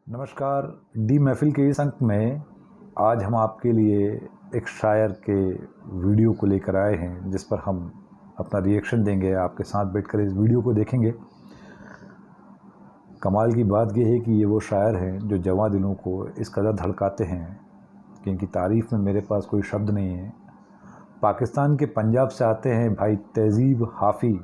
नमस्कार। डी महफिल के इस अंक में आज हम आपके लिए एक शायर के वीडियो को लेकर आए हैं, जिस पर हम अपना रिएक्शन देंगे। आपके साथ बैठकर इस वीडियो को देखेंगे। कमाल की बात यह है कि ये वो शायर हैं जो जवां दिलों को इस कदर धड़काते हैं कि इनकी तारीफ़ में मेरे पास कोई शब्द नहीं है। पाकिस्तान के पंजाब से आते हैं भाई तहज़ीब हाफ़ी।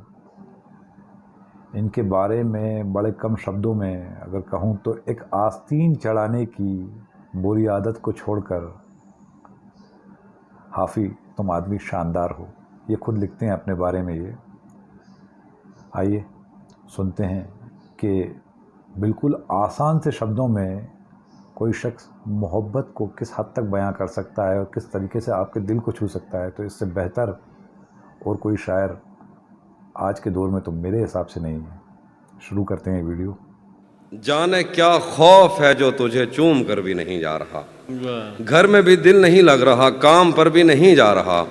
इनके बारे में बड़े कम शब्दों में अगर कहूँ तो एक आस्तीन चढ़ाने की बुरी आदत को छोड़कर हाफ़ी तुम आदमी शानदार हो, ये खुद लिखते हैं अपने बारे में। ये आइए सुनते हैं कि बिल्कुल आसान से शब्दों में कोई शख्स मोहब्बत को किस हद तक बयां कर सकता है और किस तरीके से आपके दिल को छू सकता है। तो इससे बेहतर और कोई शायर आज के दौर में तो मेरे हिसाब से नहीं है। शुरू करते हैं वीडियो। जाने क्या खौफ है जो तुझे चूम कर भी नहीं जा रहा, घर में भी दिल नहीं लग रहा, काम पर भी नहीं जा रहा।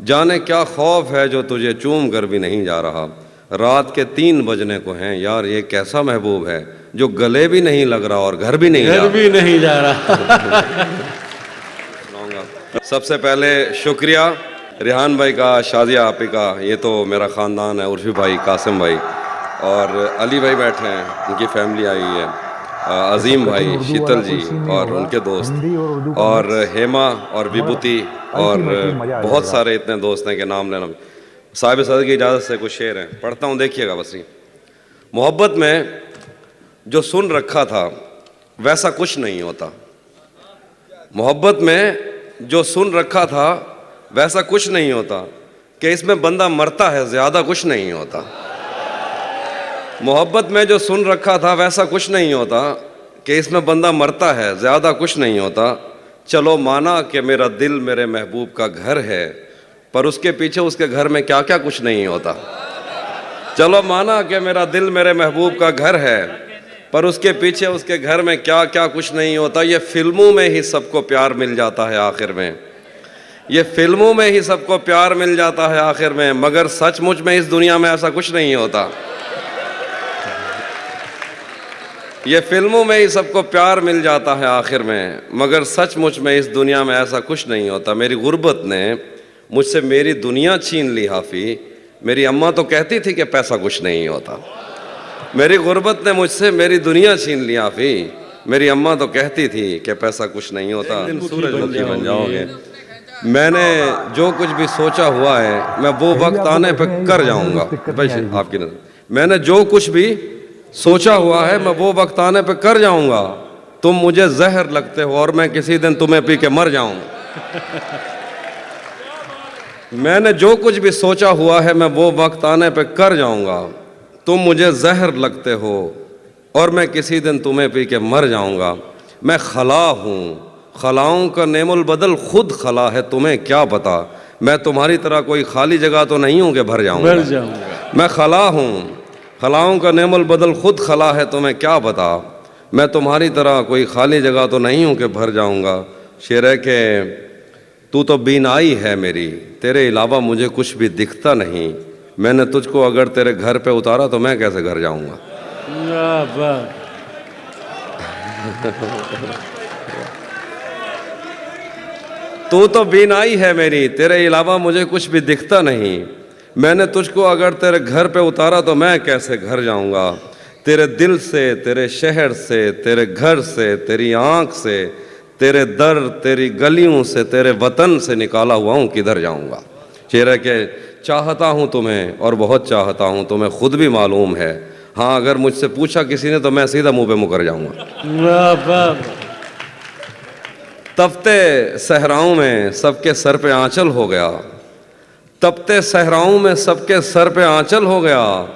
जाने क्या खौफ है जो तुझे चूम कर भी नहीं जा रहा। रात के 3 बजने को हैं यार, ये कैसा महबूब है जो गले भी नहीं लग रहा और घर भी नहीं जा रहा। सबसे पहले शुक्रिया रिहान भाई का, शाजिया आपी का, ये तो मेरा ख़ानदान है, उर्फी भाई, कासिम भाई और अली भाई बैठे हैं, उनकी फैमिली आई है, अजीम भाई, शीतल जी और उनके दोस्त, और हेमा और विभूति और बहुत सारे इतने दोस्त हैं कि नाम लेना। साहिब सदर की इजाज़त से कुछ शेर हैं, पढ़ता हूँ, देखिएगा बस। मोहब्बत में जो सुन रखा था वैसा कुछ नहीं होता। मोहब्बत में जो सुन रखा था वैसा कुछ नहीं होता कि इसमें बंदा मरता है, ज़्यादा कुछ नहीं होता। मोहब्बत में जो सुन रखा था वैसा कुछ नहीं होता कि इसमें बंदा मरता है, ज़्यादा कुछ नहीं होता। चलो माना कि मेरा दिल मेरे महबूब का घर है, पर उसके पीछे उसके घर में क्या क्या कुछ नहीं होता। चलो माना कि मेरा दिल मेरे महबूब का घर है, पर उसके पीछे उसके घर में क्या क्या कुछ नहीं होता। ये फिल्मों में ही सबको प्यार मिल जाता है आखिर में, ये फिल्मों में ही सबको प्यार मिल जाता है आखिर में, मगर सचमुच में इस दुनिया में ऐसा कुछ नहीं होता। ये फिल्मों में ही सबको प्यार मिल जाता है आखिर में, मगर सचमुच में इस दुनिया में ऐसा कुछ नहीं होता। मेरी गुर्बत ने मुझसे मेरी दुनिया छीन ली हाफ़ी। मेरी अम्मा तो कहती थी कि पैसा कुछ नहीं होता। मेरी गुर्बत ने मुझसे मेरी दुनिया छीन ली हाफ़ी। मेरी अम्मा तो कहती थी कि पैसा कुछ नहीं होता। सूरजमुखी बन जाओगे। मैंने जो कुछ भी सोचा हुआ है मैं वो वक्त आने पर कर जाऊंगा। आपकी नजर, मैंने जो कुछ भी सोचा हुआ है मैं वो वक्त आने पे कर जाऊंगा। तुम मुझे जहर लगते हो और मैं किसी दिन तुम्हें पी के मर जाऊंगा। मैंने जो कुछ भी सोचा हुआ है मैं वो वक्त आने पे कर जाऊंगा। तुम मुझे जहर लगते हो और मैं किसी दिन तुम्हें पी के मर जाऊंगा। मैं खला हूँ, खलाओं का नेमुल बदल खुद खला है, तुम्हें क्या पता। मैं तुम्हारी तरह कोई खाली जगह तो नहीं हूँ कि भर जाऊंगा। मैं खला हूँ, खलाओं का नेमुल बदल खुद खला है, तुम्हें क्या पता। मैं तुम्हारी तरह कोई खाली जगह तो नहीं हूँ कि भर जाऊंगा। शेर है कि तू तो बीनाई है मेरी, तेरे अलावा मुझे कुछ भी दिखता नहीं। मैंने तुझको अगर तेरे घर पे उतारा तो मैं कैसे घर जाऊंगा। तू तो बीनाई है मेरी, तेरे अलावा मुझे कुछ भी दिखता नहीं। मैंने तुझको अगर तेरे घर पे उतारा तो मैं कैसे घर जाऊंगा। तेरे दिल से, तेरे शहर से, तेरे घर से, तेरी आँख से, तेरे दर, तेरी गलियों से, तेरे वतन से निकाला हुआ हूँ, किधर जाऊंगा। शेर है कि चाहता हूँ तुम्हें और बहुत चाहता हूँ, तुम्हें खुद भी मालूम है। हाँ, अगर मुझसे पूछा किसी ने तो मैं सीधा मुँह पे मुकर जाऊंगा। तपते सहराओं में सबके सर पे आंचल हो गया, तपते सहराओं में सबके सर पे आंचल हो गया।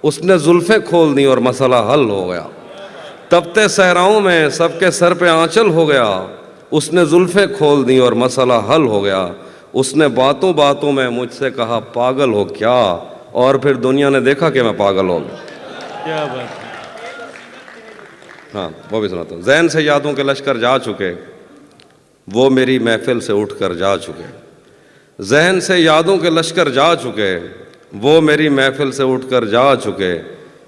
उसने जुल्फें खोल दी और मसला हल हो गया। तपते सहराओं में सबके सर पे आंचल हो गया। उसने जुल्फें खोल दी और मसला हल हो गया। उसने बातों बातों में मुझसे कहा पागल हो क्या, और फिर दुनिया ने देखा कि मैं पागल हो गया। क्या बात है। हाँ, वो भी सुनाता हूँ। ज़हन से यादों के लश्कर जा चुके, वो मेरी महफिल से उठकर जा चुके। जहन से यादों के लश्कर जा चुके, वो मेरी महफिल से उठकर जा चुके।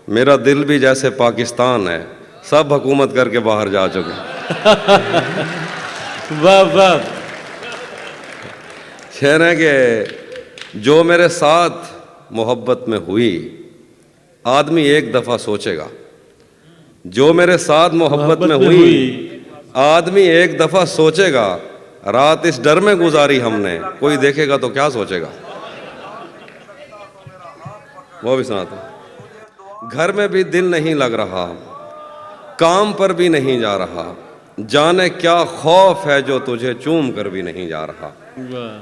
मेरा दिल भी जैसे पाकिस्तान है, सब हुकूमत करके बाहर जा चुके। वाह वाह। शेर है कि जो मेरे साथ मोहब्बत में हुई, आदमी एक दफ़ा सोचेगा। जो मेरे साथ मोहब्बत में हुई, आदमी एक दफ़ा सोचेगा। रात इस डर में गुजारी हमने, कोई देखेगा तो क्या सोचेगा। वो भी सुनाता। घर में भी दिल नहीं लग रहा, काम पर भी नहीं जा रहा, जाने क्या खौफ है जो तुझे चूम कर भी नहीं जा रहा।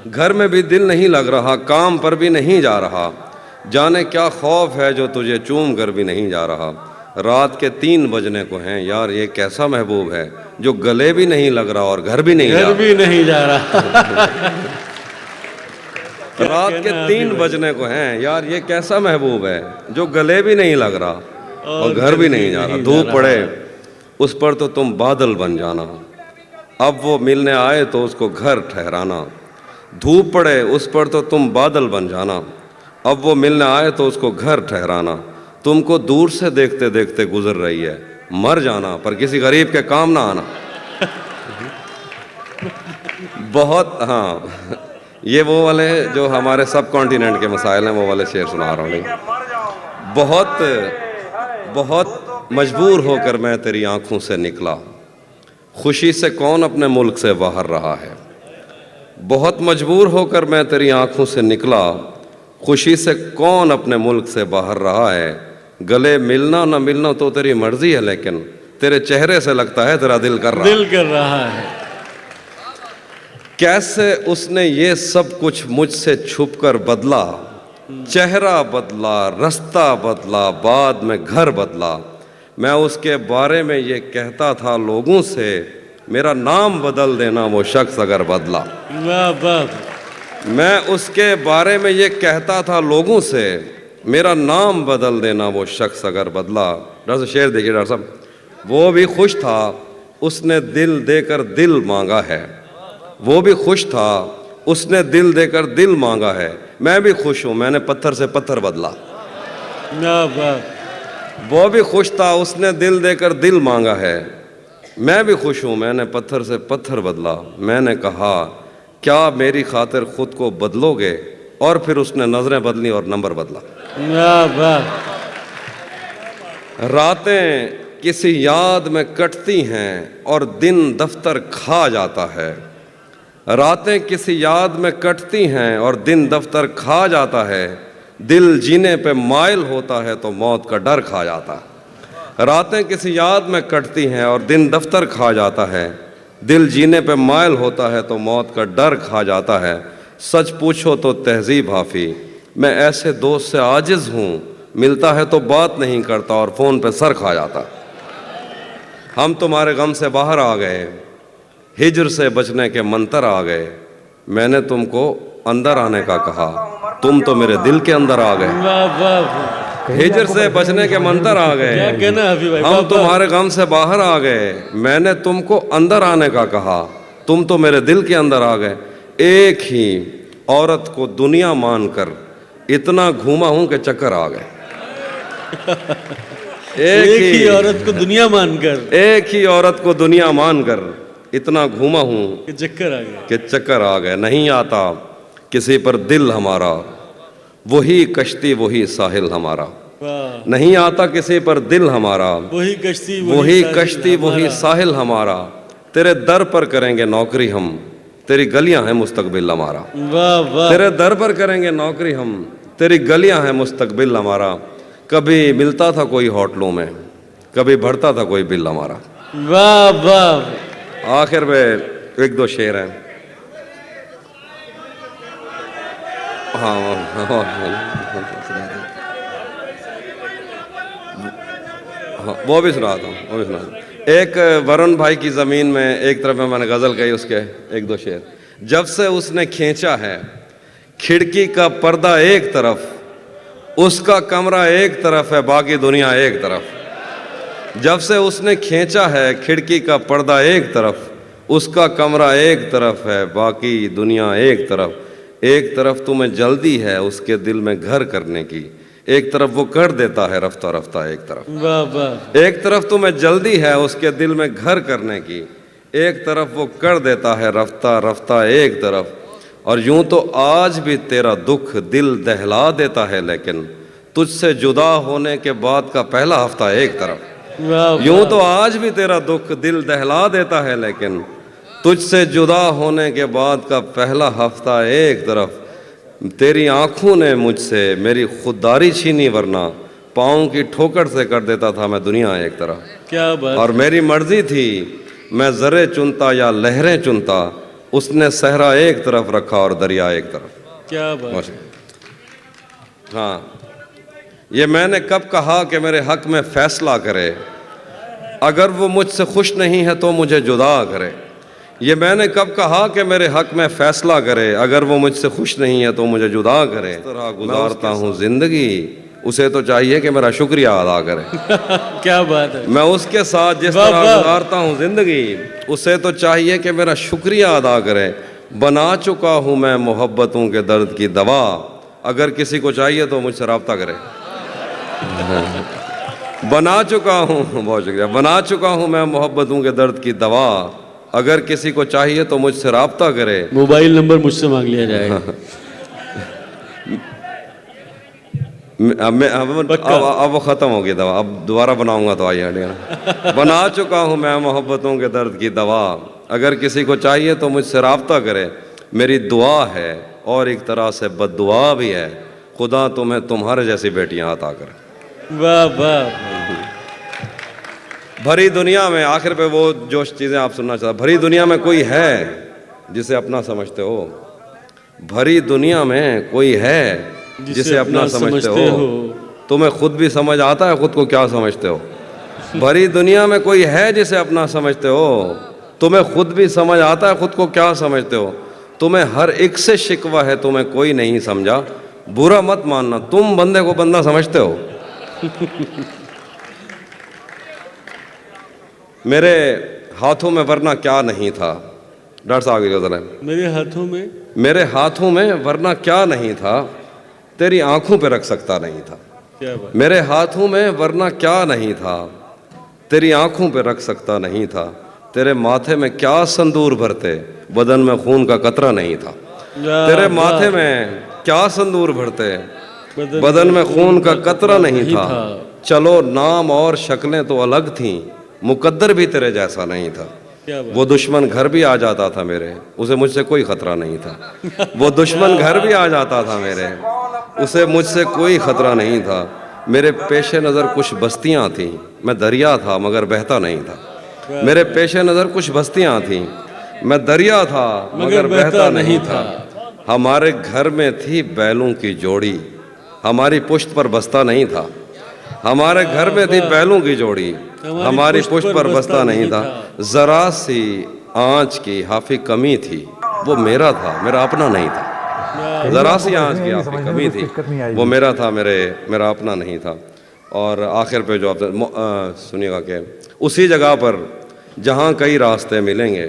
घर में भी दिल नहीं लग रहा, काम पर भी नहीं जा रहा, जाने क्या खौफ है जो तुझे चूम कर भी नहीं जा रहा। रात के 3 बजने को हैं, यार ये कैसा महबूब है जो गले भी नहीं लग रहा और घर भी नहीं जा रहा। रात के 3 बजने को हैं, यार ये कैसा महबूब है जो गले भी नहीं लग रहा और घर भी नहीं जा रहा। धूप पड़े उस पर तो तुम बादल बन जाना, अब वो मिलने आए तो उसको घर ठहराना। धूप पड़े उस पर तो तुम बादल बन जाना, अब वो मिलने आए तो उसको घर ठहराना। तुमको दूर से देखते देखते गुजर रही है, मर जाना पर किसी गरीब के काम ना आना। बहुत, हाँ, ये वो वाले जो हमारे सब कॉन्टिनेंट के मसाइल हैं, वो वाले शेर सुना रहा हूँ। बहुत बहुत मजबूर होकर मैं तेरी आंखों से निकला, खुशी से कौन अपने मुल्क से बाहर रहा है। बहुत मजबूर होकर मैं तेरी आंखों से निकला, खुशी से कौन अपने मुल्क से बाहर रहा है। गले मिलना न मिलना तो तेरी मर्जी है, लेकिन तेरे चेहरे से लगता है तेरा दिल कर रहा है। कैसे उसने ये सब कुछ मुझसे छुपकर बदला, चेहरा बदला, रास्ता बदला, बाद में घर बदला। मैं उसके बारे में ये कहता था लोगों से, मेरा नाम बदल देना वो शख्स अगर बदला। मैं उसके बारे में ये कहता था लोगों से, मेरा नाम बदल देना वो शख्स अगर बदला। डॉक्टर साहब शेर देखिए डॉक्टर साहब। वो भी खुश था उसने दिल देकर दिल मांगा है, वो भी खुश था उसने दिल देकर दिल मांगा है। मैं भी खुश हूँ मैंने पत्थर से पत्थर बदला। वो भी खुश था उसने दिल देकर दिल मांगा है, मैं भी खुश हूँ मैंने पत्थर से पत्थर बदला। मैंने कहा क्या मेरी खातिर खुद को बदलोगे, और फिर उसने नजरें बदली और नंबर बदला। रातें किसी याद में कटती हैं और दिन दफ्तर खा जाता है। रातें किसी याद में कटती हैं और दिन दफ्तर खा जाता है। दिल जीने पे माइल होता है तो मौत का डर खा जाता है। रातें किसी याद में कटती हैं और दिन दफ्तर खा जाता है। दिल जीने पे माइल होता है तो मौत का डर खा जाता है। सच पूछो तो तहजीब हाफी, मैं ऐसे दोस्त से आजिज़ हूँ, मिलता है तो बात नहीं करता और फ़ोन पे सर खा जाता। हम तुम्हारे गम से बाहर आ गए, हिज्र से बचने के मंतर आ गए। मैंने तुमको अंदर आने का कहा, तुम तो मेरे दिल के अंदर आ गए। हिज्र से बचने के मंतर आ गए, हम तुम्हारे गम से बाहर आ गए। मैंने तुमको अंदर आने का कहा, तुम तो मेरे दिल के अंदर आ गए। एक ही औरत को दुनिया मानकर इतना घूमा हूं कि चक्कर आ गए। एक ही औरत को दुनिया मानकर, एक ही औरत को दुनिया मानकर इतना घूमा हूं कि चक्कर आ गए। नहीं आता किसी पर दिल हमारा, वही कश्ती वही साहिल हमारा। नहीं आता किसी पर दिल हमारा, वही कश्ती वही साहिल हमारा। तेरे दर पर करेंगे नौकरी हम, तेरी गलियां हैं मुस्तकबिल हमारा। तेरे दर पर करेंगे नौकरी हम, तेरी गलियां हैं मुस्तकबिल हमारा। कभी मिलता था कोई होटलों में, कभी भरता था कोई बिल हमारा। वाह वाह। आखिर में एक दो शेर हैं। हाँ, वो भी सुनाता हूँ, वो भी सुनाता हूँ। एक वरुण भाई की ज़मीन में एक तरफ में मैंने गज़ल कही, उसके एक दो शेर। जब से उसने खींचा है खिड़की का पर्दा एक तरफ, उसका कमरा एक तरफ है बाकी दुनिया एक तरफ। जब से उसने खींचा है खिड़की का पर्दा एक तरफ, उसका कमरा एक तरफ है बाकी दुनिया एक तरफ। एक तरफ तुम्हें जल्दी है उसके दिल में घर करने की, एक तरफ वो कर देता है रफ्ता रफ्ता एक तरफ। वाह वाह। एक तरफ तुम्हें जल्दी है उसके दिल में घर करने की, एक तरफ वो कर देता है रफ्ता रफ्ता एक तरफ। और यूं तो आज भी तेरा दुख दिल दहला देता है, लेकिन तुझसे जुदा होने के बाद का पहला हफ्ता एक तरफ। वाह यूं तो आज भी तेरा दुख दिल दहला देता है, लेकिन तुझसे जुदा होने के बाद का पहला हफ्ता एक तरफ। तेरी आंखों ने मुझसे मेरी खुददारी छीनी, वरना पाँव की ठोकर से कर देता था मैं दुनिया एक तरफ। क्या बात। और मेरी मर्जी थी मैं ज़रे चुनता या लहरें चुनता, उसने सहरा एक तरफ रखा और दरिया एक तरफ। क्या बात। हाँ, ये मैंने कब कहा कि मेरे हक में फैसला करे, अगर वो मुझसे खुश नहीं है तो मुझे जुदा करे। ये मैंने कब कहा कि मेरे हक में फैसला करे, अगर वो मुझसे खुश नहीं है तो मुझे जुदा करे। इस तरह गुजारता हूँ जिंदगी, उसे तो चाहिए कि मेरा शुक्रिया अदा करे। क्या बात है। मैं उसके साथ जिस वाह, तरह वाह। गुजारता हूँ जिंदगी, उसे तो चाहिए कि मेरा शुक्रिया अदा करे। बना चुका हूँ मैं मोहब्बतों के दर्द की दवा, अगर किसी को चाहिए तो मुझसे रब्ता करे। बना चुका हूँ, बहुत शुक्रिया, बना चुका हूँ मैं मोहब्बतों के दर्द की दवा, अगर किसी को चाहिए तो मुझसे रब्ता करे। मोबाइल नंबर मुझसे मांग लिया जाएगा। अब वो ख़त्म हो गई दवा, अब दोबारा बनाऊंगा तो आइए। बना चुका हूँ मैं मोहब्बतों के दर्द की दवा, अगर किसी को चाहिए तो मुझसे रब्ता करे। मेरी दुआ है और एक तरह से बद्दुआ भी है, खुदा तुम्हें तुम्हारे जैसी बेटियां अता करे। वाह वाह। भरी दुनिया में, आखिर पे वो जो चीज़ें आप सुनना चाहते, भरी दुनिया में कोई है जिसे अपना समझते हो, भरी दुनिया में कोई है जिसे अपना समझते हो। तुम्हें खुद भी समझ आता है खुद को क्या समझते हो। भरी दुनिया में कोई है जिसे अपना समझते हो, तुम्हें खुद भी समझ आता है खुद को क्या समझते हो। तुम्हें हर एक से शिकवा है, तुम्हें कोई नहीं समझा, बुरा मत मानना, तुम बंदे को बंदा समझते हो। मेरे हाथों में वरना क्या नहीं था, डॉक्टर साहब की गजल है। मेरे हाथों में, मेरे हाथों में वरना क्या नहीं था, तेरी आंखों पे रख सकता नहीं था। क्या बात। मेरे हाथों में वरना क्या नहीं था, तेरी आंखों पे रख सकता नहीं था। तेरे माथे में क्या संदूर भरते, बदन में खून का कतरा नहीं था। तेरे माथे में क्या संदूर भरते, बदन में खून का कतरा नहीं था। चलो नाम और शक्लें तो अलग थीं, मुकद्दर भी तेरे जैसा नहीं था। वो दुश्मन घर भी आ जाता था मेरे, उसे मुझसे कोई खतरा नहीं था। वो दुश्मन घर भी आ जाता था मेरे, उसे मुझसे कोई खतरा नहीं था। मेरे पेशे नज़र कुछ बस्तियां थीं, मैं दरिया था मगर बहता नहीं था। मेरे पेशे नज़र कुछ बस्तियां थीं, मैं दरिया था मगर बहता नहीं था। हमारे घर में थी बैलों की जोड़ी, हमारी पुश्त पर बस्ता नहीं था। हमारे घर में थी बैलों की जोड़ी, हमारी पुश्त पर बस्ता नहीं था। जरा सी आँच की हाफी कमी थी, वो मेरा था मेरा अपना नहीं था। जरा सी आँच की हाफी कमी थी, वो मेरा था मेरा अपना नहीं था। और आखिर पे जो आप सुनिएगा कि उसी जगह पर जहाँ कई रास्ते मिलेंगे,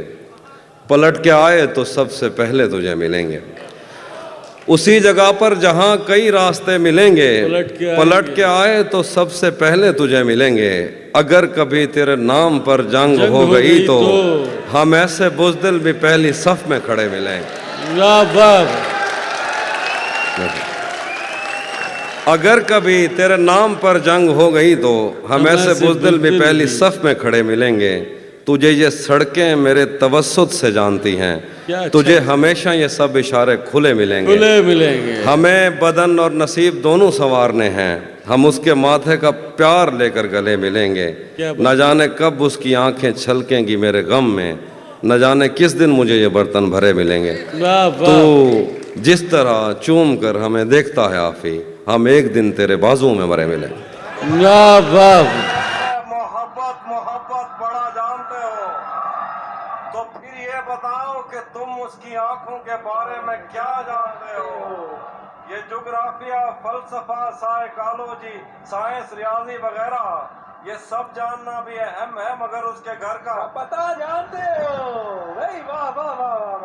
पलट के आए तो सबसे पहले तुझे मिलेंगे। उसी जगह पर जहाँ कई रास्ते मिलेंगे, पलट के आए तो सबसे पहले तुझे मिलेंगे। अगर कभी तेरे नाम पर जंग हो गई तो हम ऐसे बुज़दिल भी पहली सफ में खड़े मिलेंगे। अगर कभी तेरे नाम पर जंग हो गई तो हम ऐसे बुज़दिल भी पहली सफ में खड़े मिलेंगे। तुझे ये सड़कें मेरे तवस्सुत से जानती हैं, तुझे हमेशा ये सब इशारे खुले मिलेंगे। हमें बदन और नसीब दोनों संवारने हैं, हम उसके माथे का प्यार लेकर गले मिलेंगे। न जाने कब उसकी आंखें छलकेंगी मेरे गम में, न जाने किस दिन मुझे ये बर्तन भरे मिलेंगे। तो जिस तरह चूम कर हमें देखता है आफी, हम एक दिन तेरे बाजुओं में मरे मिलेंगे। मोहब्बत बड़ा जानते हो तो फिर ये बताओ कि तुम उसकी आंखों के बारे में क्या जानते हो। ये ज्योग्राफिया, फलसफा, साइकोलॉजी, साइंस, रियाजी वगैरह ये सब जानना भी अहम है, मगर उसके घर का पता जानते हो। वाह वाह वाह वाह।